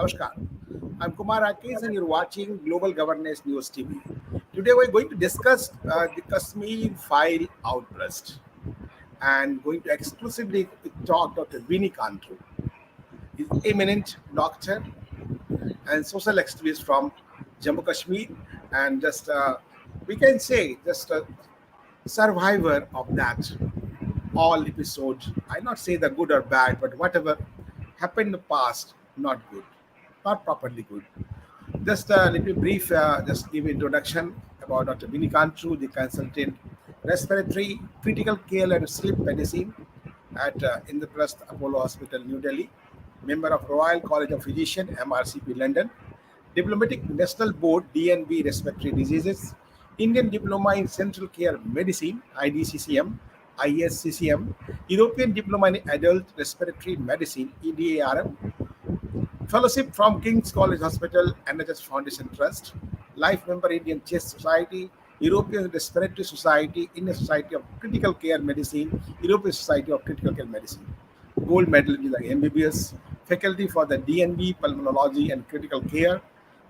Namaskar. I'm Kumar Rakesh, and you're watching Global Governance News TV. Today, we're going to discuss the Kashmir file outburst and going to exclusively talk Dr. Viny Kantroo. He's eminent doctor and social activist from Jammu Kashmir, and just we can say just a survivor of that all episode. I not say the good or bad, but whatever happened in the past, not good, not properly good. Just a little brief, just give introduction about Dr. Viny Kantroo, the consultant respiratory critical care and sleep medicine at Indraprasth Apollo Hospital, New Delhi, member of Royal College of Physicians, MRCP, London, Diplomatic National Board, DNB, Respiratory Diseases, Indian Diploma in Central Care Medicine, IDCCM, ISCCM, European Diploma in Adult Respiratory Medicine, EDARM, Fellowship from King's College Hospital, NHS Foundation Trust, Life Member Indian Chest Society, European Respiratory Society, Indian Society of Critical Care Medicine, European Society of Critical Care Medicine. Gold medal in the MBBS, faculty for the DNB Pulmonology and Critical Care,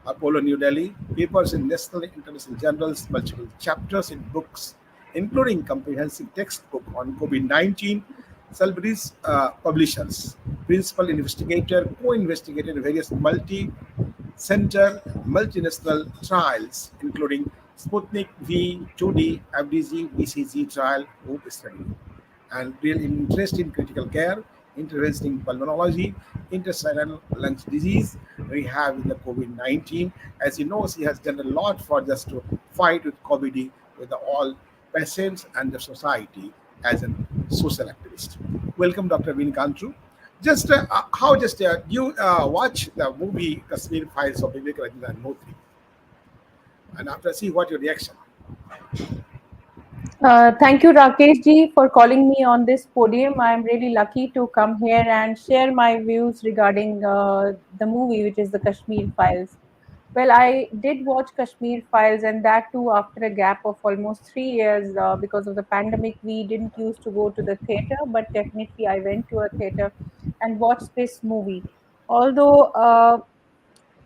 Apollo New Delhi, papers in national and international journals, multiple chapters in books, including comprehensive textbook on COVID-19, Salisbury's publishers, principal investigator, co-investigator in various multi-center, multinational trials, including Sputnik V, 2D, FDG, BCG trial, group study, and real interest in critical care, interest in pulmonology, interstitial lung disease, rehab in the COVID-19. As you know, she has done a lot for just to fight with COVID with all patients and the society as a social activist. Welcome, Dr. Viny Kantroo. Just how just you watch the movie Kashmir Files of Vivek Rajendra and Motri, and after see what your reaction. Thank you, Rakesh ji, for calling me on this podium. I am really lucky to come here and share my views regarding the movie, which is the Kashmir Files. Well, I did watch Kashmir Files, and that too after a gap of almost 3 years because of the pandemic. We didn't used to go to the theater, but definitely I went to a theater and watched this movie. Although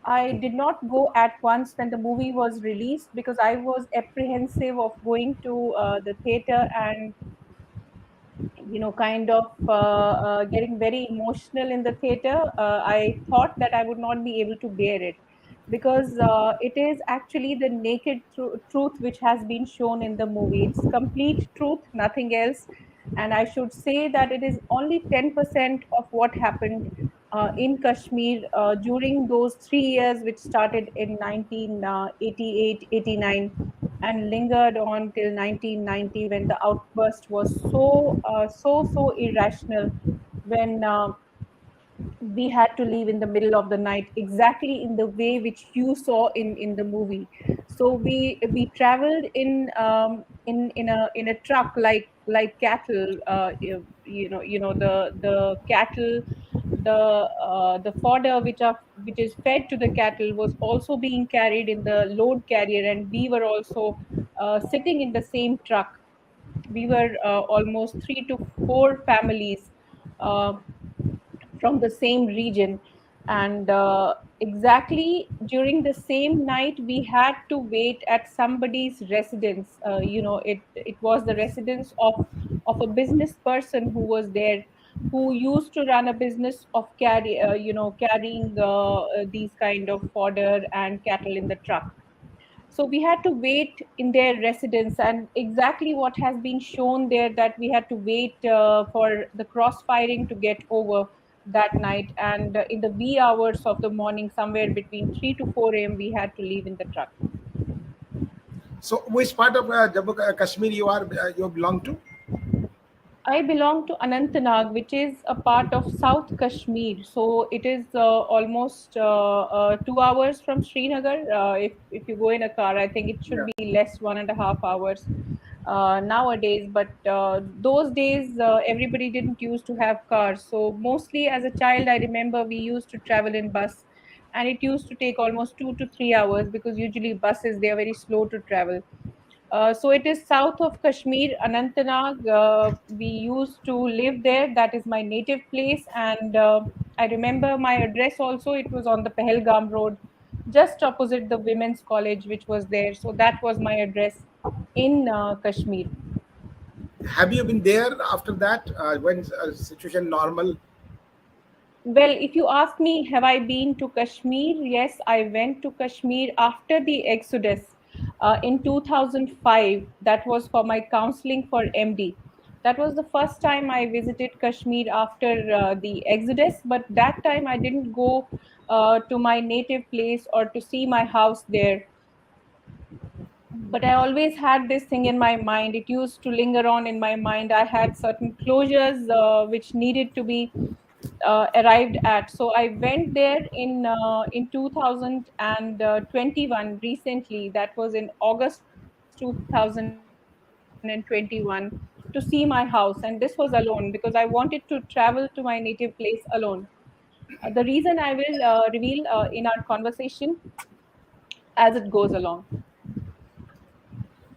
I did not go at once when the movie was released because I was apprehensive of going to the theater and kind of getting very emotional in the theater. I thought that I would not be able to bear it because it is actually the naked truth which has been shown in the movie. It's complete truth, nothing else. And I should say that it is only 10% of what happened in Kashmir during those 3 years, which started in 1988, 89 and lingered on till 1990 when the outburst was so irrational when we had to leave in the middle of the night exactly in the way which you saw in the movie. So we traveled in a truck like cattle. The cattle, the fodder which is fed to the cattle was also being carried in the load carrier, and we were also sitting in the same truck. We were almost 3 to 4 families uh, from the same region, and exactly during the same night we had to wait at somebody's residence. It was the residence of a business person who was there, who used to run a business of carrying these kind of fodder and cattle in the truck. So we had to wait in their residence, and exactly what has been shown there, that we had to wait for the cross firing to get over that night, and in the wee hours of the morning, somewhere between 3 to 4 a.m., we had to leave in the truck. So, which part of Jammu Kashmir you belong to? I belong to Anantnag, which is a part of South Kashmir. So it is almost 2 hours from Srinagar. If you go in a car, I think it should Yeah. be less 1.5 hours nowadays. But those days, everybody didn't used to have cars. So mostly as a child, I remember we used to travel in bus, and it used to take almost 2 to 3 hours because usually buses, they are very slow to travel. So it is south of Kashmir, Anantnag. We used to live there. That is my native place, and I remember my address also. It was on the Pahalgam Road, just opposite the Women's College, which was there. So that was my address in Kashmir. Have you been there after that when situation normal? Well, if you ask me, have I been to Kashmir? Yes, I went to Kashmir after the Exodus in 2005. That was for my counseling for MD. That was the first time I visited Kashmir after the Exodus, but that time I didn't go to my native place or to see my house there. But I always had this thing in my mind. It used to linger on in my mind. I had certain closures which needed to be arrived at. So I went there in 2021 recently. That was in August 2021 to see my house, and this was alone because I wanted to travel to my native place alone. The reason I will reveal in our conversation as it goes along.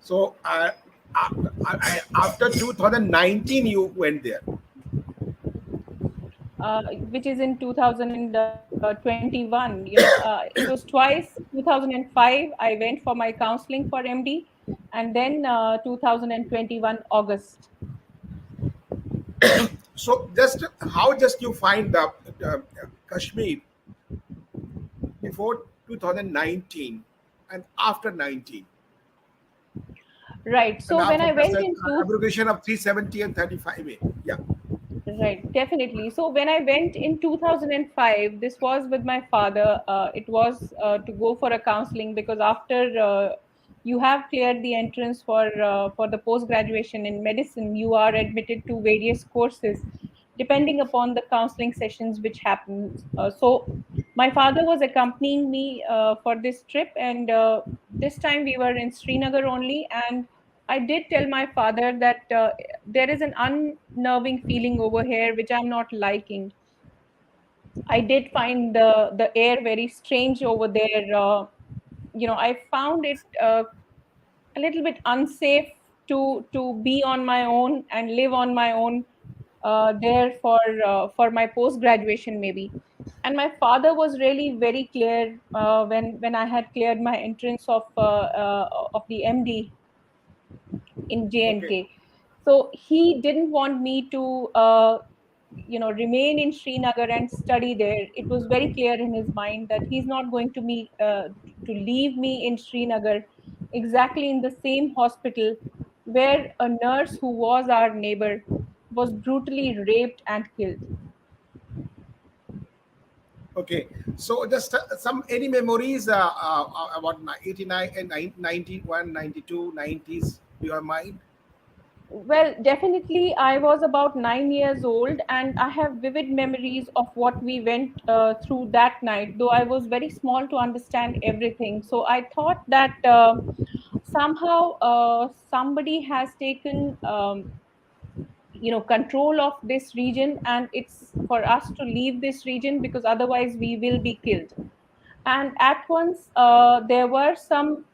So after 2019, you went there. Which is in 2021. It was twice. 2005, I went for my counseling for MD, and then 2021 August. So just how just you find the Kashmir before 2019 and after 19, Right. and So when after I this went into abrogation of 370 and 35A. Yeah. Right, definitely. So when I went in 2005, this was with my father. It was to go for a counseling because after you have cleared the entrance for the post graduation in medicine, you are admitted to various courses depending upon the counseling sessions which happen. So my father was accompanying me for this trip, and this time we were in Srinagar only, and I did tell my father that there is an unnerving feeling over here which I'm not liking. I did find the air very strange over there. I found it a little bit unsafe to be on my own and live on my own there for my post graduation maybe. And my father was really very clear when I had cleared my entrance of the MD in Okay. J&K. So he didn't want me to, remain in Srinagar and study there. It was very clear in his mind that he's not going to leave me in Srinagar, exactly in the same hospital where a nurse who was our neighbor was brutally raped and killed. Okay. So just some any memories about 89 and 91, 92, 90s to your mind? Well, definitely, I was about 9 years old, and I have vivid memories of what we went through that night, though I was very small to understand everything. So I thought that somehow somebody has taken, control of this region, and it's for us to leave this region because otherwise we will be killed. And at once, there were some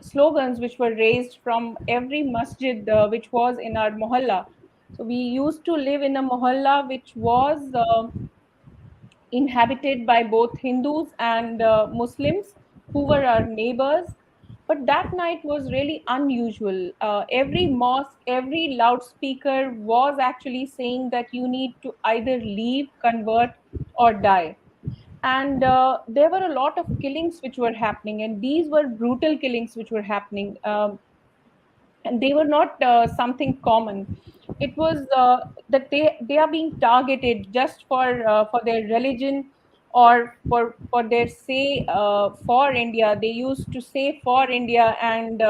slogans which were raised from every masjid which was in our mohalla. So we used to live in a mohalla which was inhabited by both Hindus and Muslims who were our neighbors. But that night was really unusual. Every mosque, every loudspeaker was actually saying that you need to either leave, convert, or die. And there were a lot of killings which were happening, and these were brutal killings which were happening. And they were not something common. It was that they are being targeted just for their religion, or for their say for India. They used to say for India, and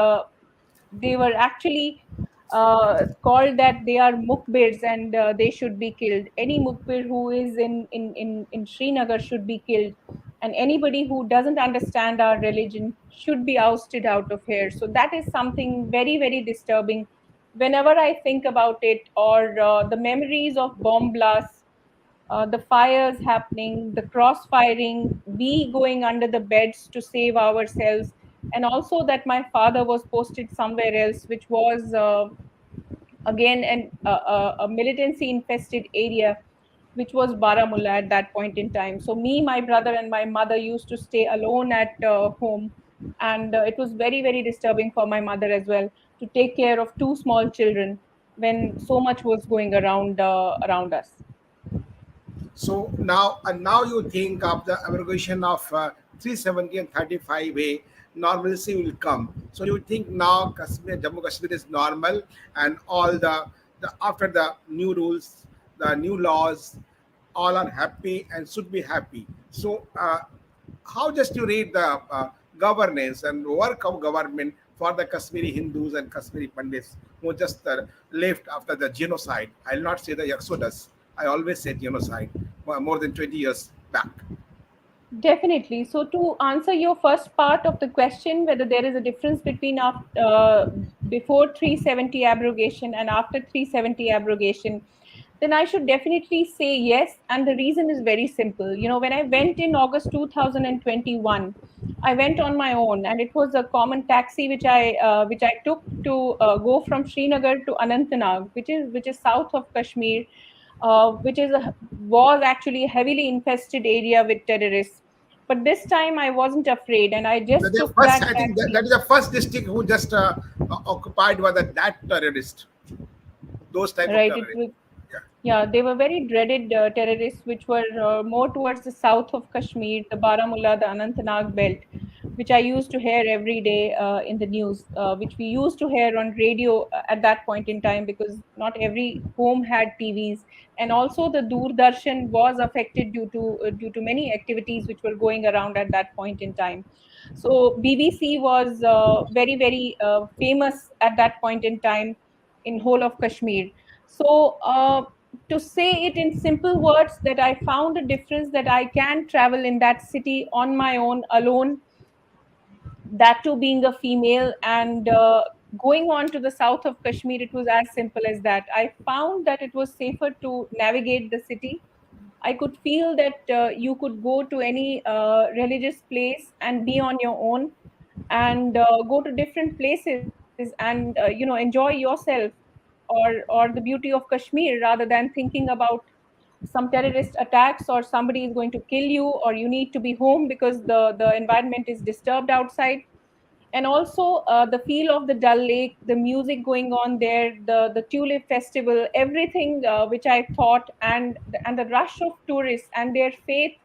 they were actually called that they are mukbirs, and they should be killed. Any mukbir who is in Srinagar should be killed, and anybody who doesn't understand our religion should be ousted out of here. So that is something very, very disturbing whenever I think about it, or the memories of bomb blasts, the fires happening, the cross firing, we going under the beds to save ourselves, and also that my father was posted somewhere else, which was again a militancy infested area. which was Baramulla at that point in time. So me, my brother, and my mother used to stay alone at home, and it was very, very disturbing for my mother as well to take care of two small children when so much was going around us. Now you think of the abrogation of 370 and 35A, normalcy will come. So you think now Kashmir, Jammu Kashmir is normal, and all the after the new rules, the new laws, all are happy and should be happy. So how just you read the governance and work of government for the Kashmiri Hindus and Kashmiri Pandits who just left after the genocide? I'll not say the exodus. I always say genocide more than 20 years back. Definitely. So, to answer your first part of the question, whether there is a difference between before 370 abrogation and after 370 abrogation, then I should definitely say yes. And the reason is very simple. When I went in August 2021, I went on my own, and it was a common taxi which I took to go from Srinagar to Anantnag, which is south of Kashmir, was actually a heavily infested area with terrorists. But this time I wasn't afraid, and I just The took first, that I think that taxi. is the first district who just occupied by that terrorist, those type of Right, it terrorists. was. Yeah. Yeah, they were very dreaded terrorists, which were more towards the south of Kashmir, the Baramulla, the Anantnag belt, which I used to hear every day in the news, which we used to hear on radio at that point in time, because not every home had TVs, and also the Doordarshan was affected due to many activities which were going around at that point in time. So BBC was very, very famous at that point in time in whole of Kashmir. So, to say it in simple words, that I found a difference, that I can travel in that city on my own, alone, that too being a female, and going on to the south of Kashmir, it was as simple as that. I found that it was safer to navigate the city. I could feel that you could go to any religious place and be on your own, and go to different places, and enjoy yourself, or the beauty of Kashmir, rather than thinking about some terrorist attacks, or somebody is going to kill you, or you need to be home because the environment is disturbed outside. And also the feel of the Dal Lake, the music going on there, the Tulip Festival, everything which I thought, and the rush of tourists and their faith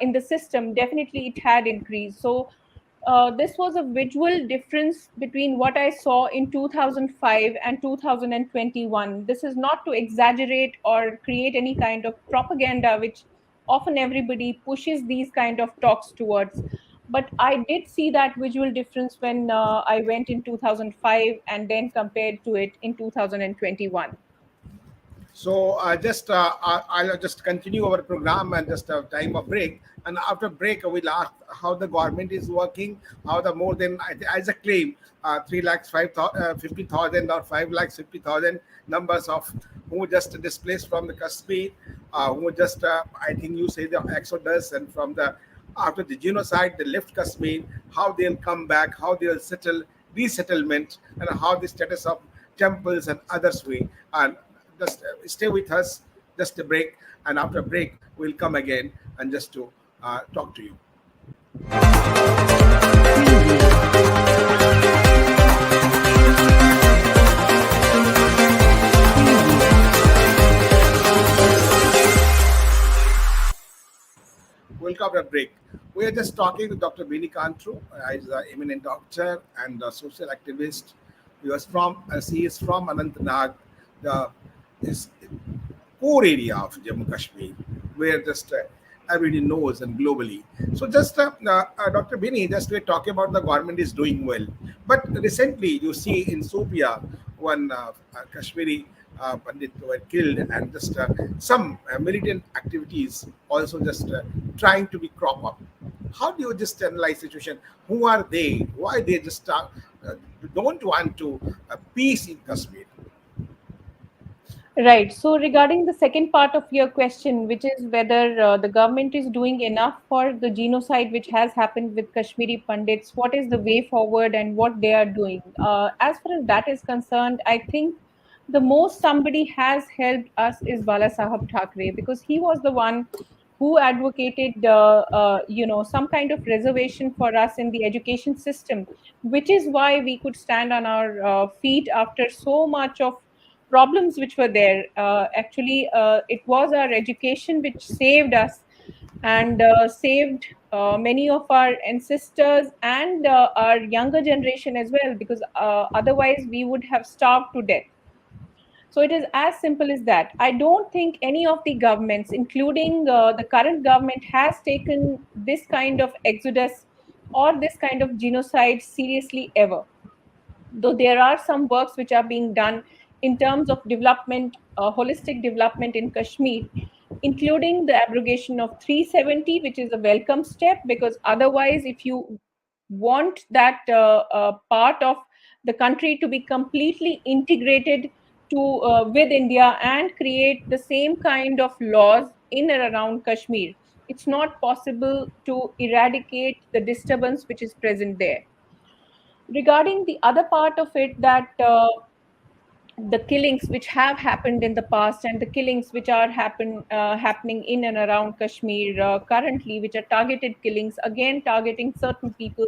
in the system, definitely it had increased. So this was a visual difference between what I saw in 2005 and 2021. This is not to exaggerate or create any kind of propaganda, which often everybody pushes these kind of talks towards. But I did see that visual difference when I went in 2005, and then compared to it in 2021. So I'll just continue our program and just have time of break. And after break, we'll ask how the government is working, how the more than as a claim, 3 lakhs 50,000 or 5 lakhs 50,000 numbers of who just displaced from the Kashmir, who just I think you say the exodus, and from the after the genocide they left Kashmir, how they'll come back, how they'll settle resettlement, and how the status of temples and others way. And just stay with us, just a break, and after break we'll come again and just to talk to you. Welcome to break. We are just talking to Dr. Viny Kantroo. He's an eminent doctor and a social activist. He is from Anantnag, the is core area of Jammu Kashmir, where just everybody knows and globally. So just Dr. Bini, just we're talking about the government is doing well, but recently you see in Sofia one Kashmiri Pandit were killed, and just some militant activities also just trying to be crop up. How do you just analyze situation? Who are they? Why they just don't want to peace in Kashmir? Right. So, regarding the second part of your question, which is whether the government is doing enough for the genocide which has happened with Kashmiri Pandits, what is the way forward and what they are doing? As far as that is concerned, I think the most somebody has helped us is Bala Sahab Thackeray, because he was the one who advocated, some kind of reservation for us in the education system, which is why we could stand on our feet after so much of problems which were there. Actually, it was our education which saved us, and saved many of our ancestors and our younger generation as well, because otherwise we would have starved to death. So it is as simple as that. I don't think any of the governments, including the current government, has taken this kind of exodus or this kind of genocide seriously ever. Though there are some works which are being done in terms of development, holistic development in Kashmir, including the abrogation of 370, which is a welcome step, because otherwise, if you want that part of the country to be completely integrated to with India and create the same kind of laws in and around Kashmir, it's not possible to eradicate the disturbance which is present there. Regarding the other part of it, that the killings which have happened in the past and the killings which are happening in and around Kashmir currently, which are targeted killings, again targeting certain people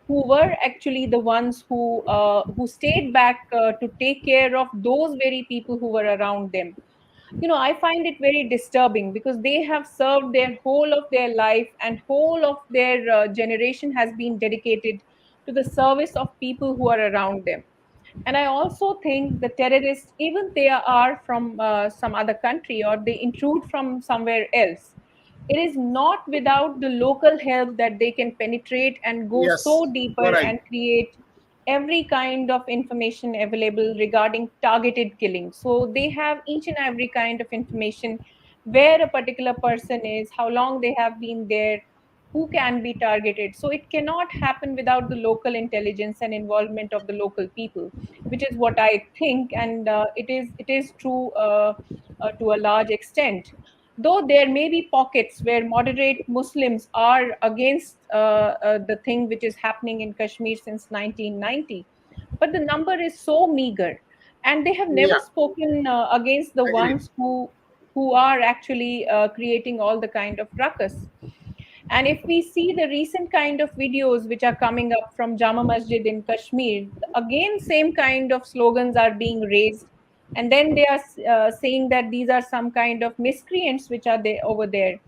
who were actually the ones who stayed back to take care of those very people who were around them. I find it very disturbing, because they have served their whole of their life, and whole of their generation has been dedicated to the service of people who are around them. And I also think the terrorists, even they are from some other country, or they intrude from somewhere else, it is not without the local help that they can penetrate and go Yes, so you are deeper right. and create every kind of information available regarding targeted killing. So they have each and every kind of information, where a particular person is, how long they have been there, who can be targeted. So it cannot happen without the local intelligence and involvement of the local people, which is what I think, and it is true to a large extent. Though there may be pockets where moderate Muslims are against the thing which is happening in Kashmir since 1990, but the number is so meager, and they have never Yeah, spoken against the agreed. ones who are actually creating all the kind of ruckus. And if we see the recent kind of videos which are coming up from Jama Masjid in Kashmir, again, same kind of slogans are being raised. And then they are saying that these are some kind of miscreants which are there over there.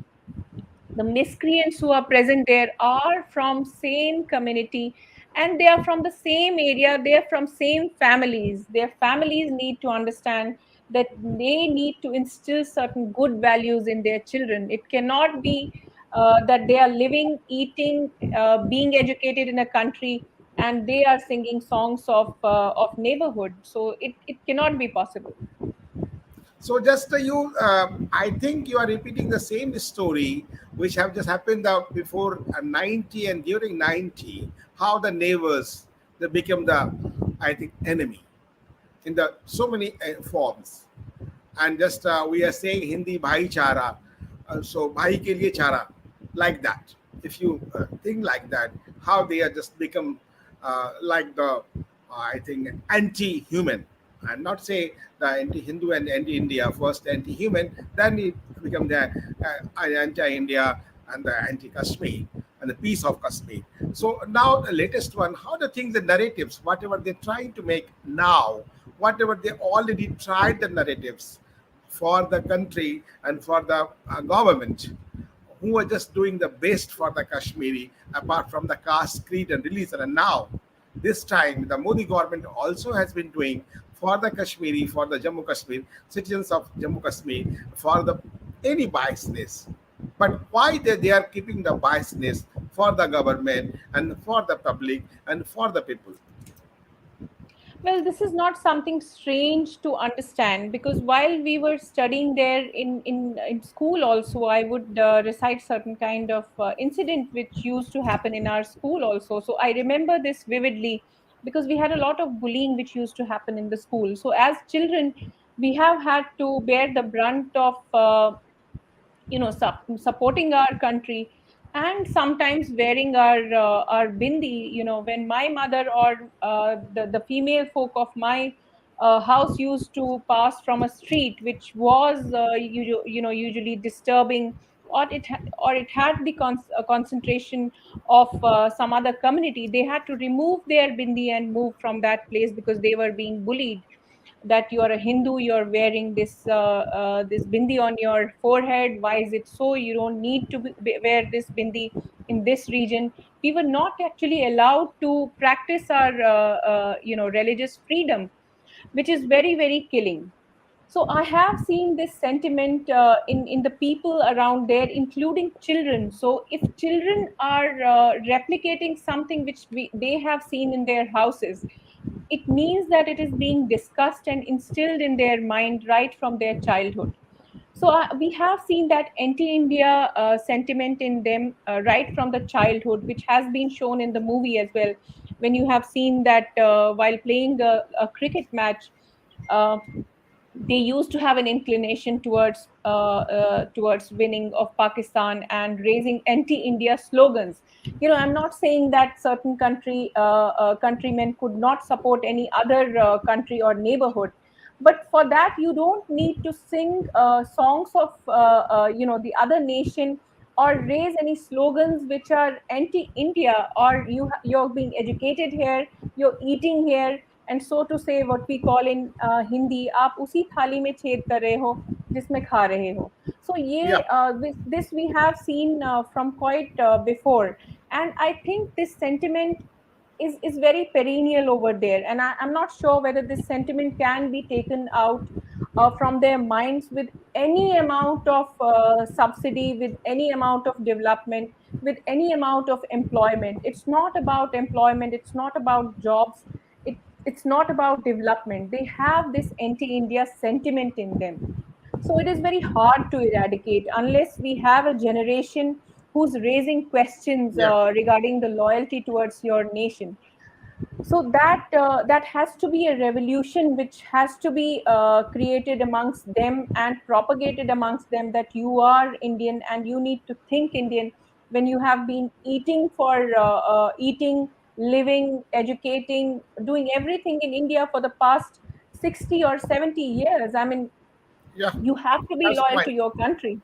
The miscreants who are present there are from same community, and they are from the same area, they are from same families. Their families need to understand that they need to instill certain good values in their children. It cannot be that they are living, eating, being educated in a country, and they are singing songs of neighborhood. So it cannot be possible. So just I think you are repeating the same story which have just happened before 90 and during 90, how the neighbors, they become the, I think, enemy in the so many forms. And just we are saying Hindi bhaichara, so bhai ke liye chara, like that. If you think like that, how they are just become like the I think anti-human, and not say the anti-Hindu and anti-India, first anti-human, then it become the anti-India and the anti-Kashmir and the peace of Kashmir. So now the latest one, how the things, the narratives, whatever they're trying to make now, whatever they already tried the narratives for the country and for the government, who are just doing the best for the Kashmiri, apart from the caste, creed, and religion. And now, this time, the Modi government also has been doing for the Kashmiri, for the Jammu Kashmir, citizens of Jammu Kashmir, for the any biasness. But why they are keeping the biasness for the government and for the public and for the people? Well, this is not something strange to understand, because while we were studying there in school, also, I would recite certain kind of incident which used to happen in our school also. So I remember this vividly, because we had a lot of bullying which used to happen in the school. So as children, we have had to bear the brunt of supporting our country, and sometimes wearing our bindi, when my mother or the female folk of my a house used to pass from a street which was usually disturbing, or it had the concentration of some other community, they had to remove their bindi and move from that place because they were being bullied that you are a Hindu, you're wearing this bindi on your forehead. Why is it so? You don't need to wear this bindi in this region. We were not actually allowed to practice our religious freedom, which is very very killing. So I have seen this sentiment in the people around there, including children. So if children are replicating something which they have seen in their houses, it means that it is being discussed and instilled in their mind right from their childhood. So we have seen that anti-India sentiment in them right from the childhood, which has been shown in the movie as well. When you have seen that while playing a cricket match, uh, they used to have an inclination towards winning of Pakistan and raising anti-India slogans. I'm not saying that certain countrymen could not support any other country or neighborhood, but for that you don't need to sing songs of the other nation, or raise any slogans which are anti-India, or you're being educated here, you're eating here, and so to say, what we call in Hindi, आप उसी थाली में छेद कर रहे हो जिसमें खा रहे हो. So Yeah, this we have seen from quite before, and I think this sentiment is very perennial over there, and I'm not sure whether this sentiment can be taken out from their minds with any amount of subsidy, with any amount of development, with any amount of employment. It's not about employment, it's not about jobs, it's not about development. They have this anti-India sentiment in them. So it is very hard to eradicate unless we have a generation who's raising questions yeah, regarding the loyalty towards your nation. So that has to be a revolution which has to be created amongst them and propagated amongst them, that you are Indian and you need to think Indian when you have been eating for eating, living, educating, doing everything in India for the past 60 or 70 years. I mean, yeah. you have to be That's the loyal point. to your country.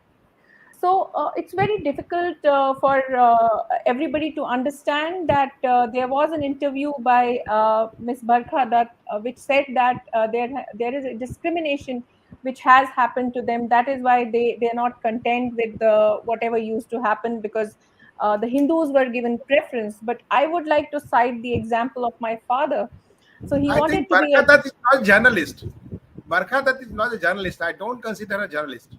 So it's very difficult for everybody to understand that there was an interview by Ms. Barkha that which said that there is a discrimination which has happened to them. That is why they're not content with whatever used to happen, because the Hindus were given preference. But I would like to cite the example of my father. So he I wanted think to be a Barkha is not a journalist. Barkha is not a journalist. I don't consider a journalist.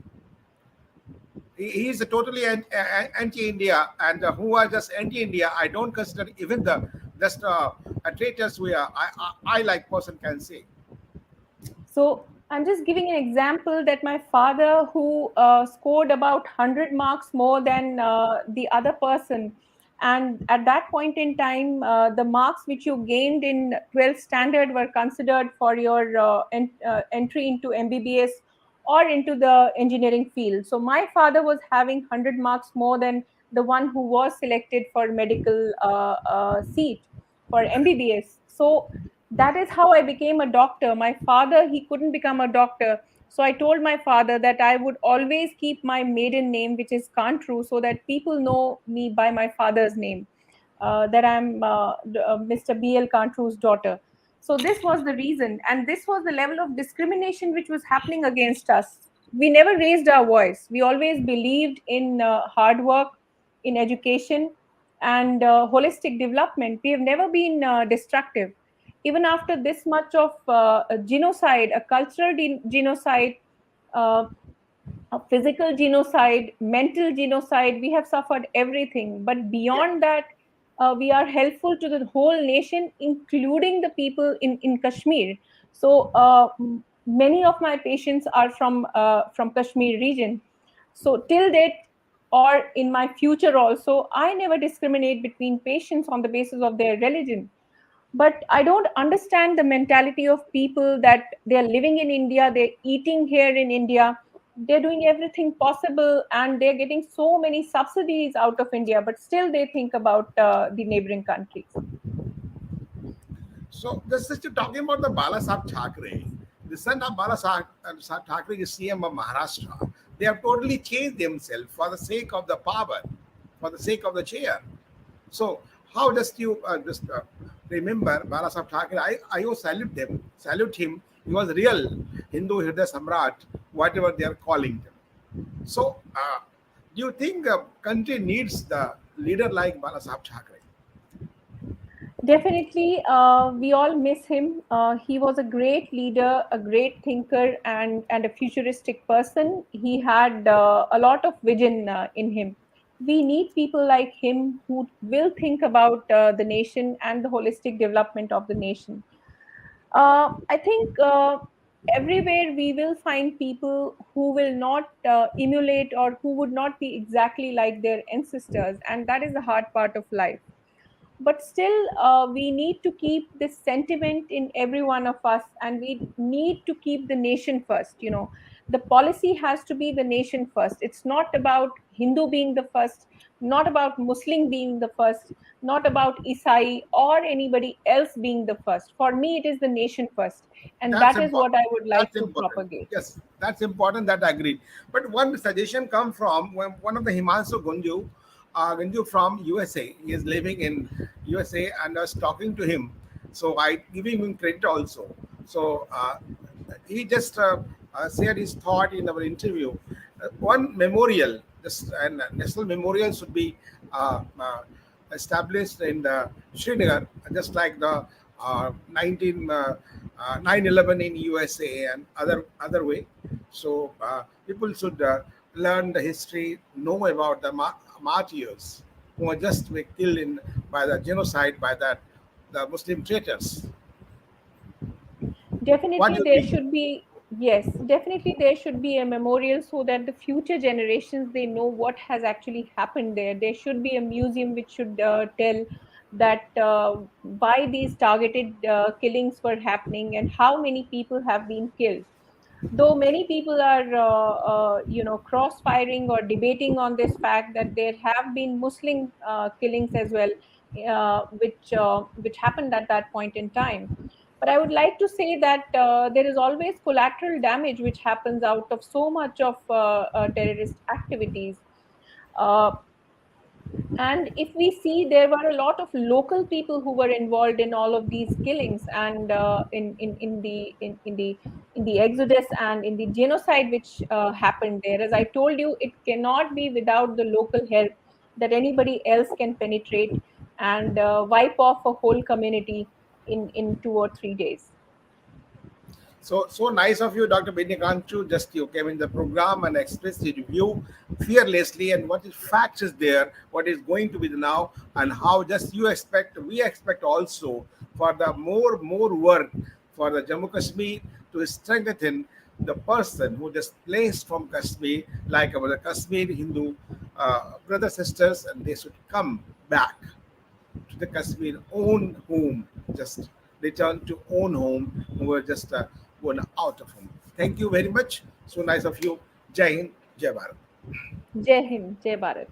He is a totally anti-India, and who are just anti-India. I don't consider even the just a traitors we are. I like person can say. So I'm just giving an example that my father, who scored about 100 marks more than the other person, and at that point in time, the marks which you gained in 12th standard were considered for your entry into MBBS or into the engineering field. So my father was having 100 marks more than the one who was selected for medical seat for MBBS. So that is how I became a doctor. My father, he couldn't become a doctor. So I told my father that I would always keep my maiden name, which is Kantroo, so that people know me by my father's name, that I'm Mr. B.L. Kantroo's daughter. So this was the reason. And this was the level of discrimination which was happening against us. We never raised our voice. We always believed in hard work, in education, and holistic development. We have never been destructive. Even after this much of a genocide, a cultural genocide, uh, a physical genocide, mental genocide, we have suffered everything. But Yeah. beyond that, we are helpful to the whole nation, including the people in Kashmir. So many of my patients are from Kashmir region. So till date, or in my future also, I never discriminate between patients on the basis of their religion. But I don't understand the mentality of people that they're living in India, they're eating here in India, they're doing everything possible, and they're getting so many subsidies out of India, but still they think about the neighboring countries. So this is talking about the Bala Sahib Thackeray. The son of Bala Sahib Thackeray is CM of Maharashtra. They have totally changed themselves for the sake of the power, for the sake of the chair. So how just you just remember Bala Sahib Thackeray? I also salute him. He was real Hindu Hriday Samrat, whatever they are calling them. So do you think country needs the leader like Bala Sahib Thackeray? Definitely, we all miss him. He was a great leader, a great thinker, and a futuristic person. He had a lot of vision in him. We need people like him who will think about the nation and the holistic development of the nation. I think everywhere we will find people who will not emulate or who would not be exactly like their ancestors, and that is the hard part of life. But still, we need to keep this sentiment in every one of us, and we need to keep the nation first. The policy has to be the nation first. It's not about Hindu being the first, not about Muslim being the first, not about Isai or anybody else being the first. For me, it is the nation first, and That's that is what important. I would like That's to important. propagate. Yes, that's important. That I agree. But one suggestion come from one of the Himanshu Gunju from USA. He is living in USA, and I was talking to him. So I giving him credit also. So he just shared his thought in our interview. One memorial, this national memorial should be established in the Srinagar, just like the 9/11 in USA and other way. So people should learn the history, know about the martyrs who were just were killed in by the genocide by the Muslim traitors. What do Definitely, you there think? should be, yes, definitely there should be a memorial so that the future generations they know what has actually happened there. There should be a museum which should tell that why these targeted killings were happening and how many people have been killed. Though many people are cross-firing or debating on this fact that there have been Muslim killings as well, which happened at that point in time. But I would like to say that there is always collateral damage which happens out of so much of terrorist activities. Uh, and if we see, there were a lot of local people who were involved in all of these killings, and in the exodus and in the genocide which happened there. As I told you, it cannot be without the local help that anybody else can penetrate and wipe off a whole community in 2 or 3 days. So nice of you, Dr. Viny Kantroo. Just you came in the program and expressed your view fearlessly and what is facts is there, what is going to be the now, and how just you expect, we expect also for the more work for the Jammu Kashmir to strengthen the person who just placed from Kashmir, like our Kashmir Hindu brothers sisters, and they should come back to the Kashmir own home, just return to own home who were just gone out of home. Thank you very much. So nice of you. Jai Hind, Jai Bharat. Jai Hind, Jai Bharat.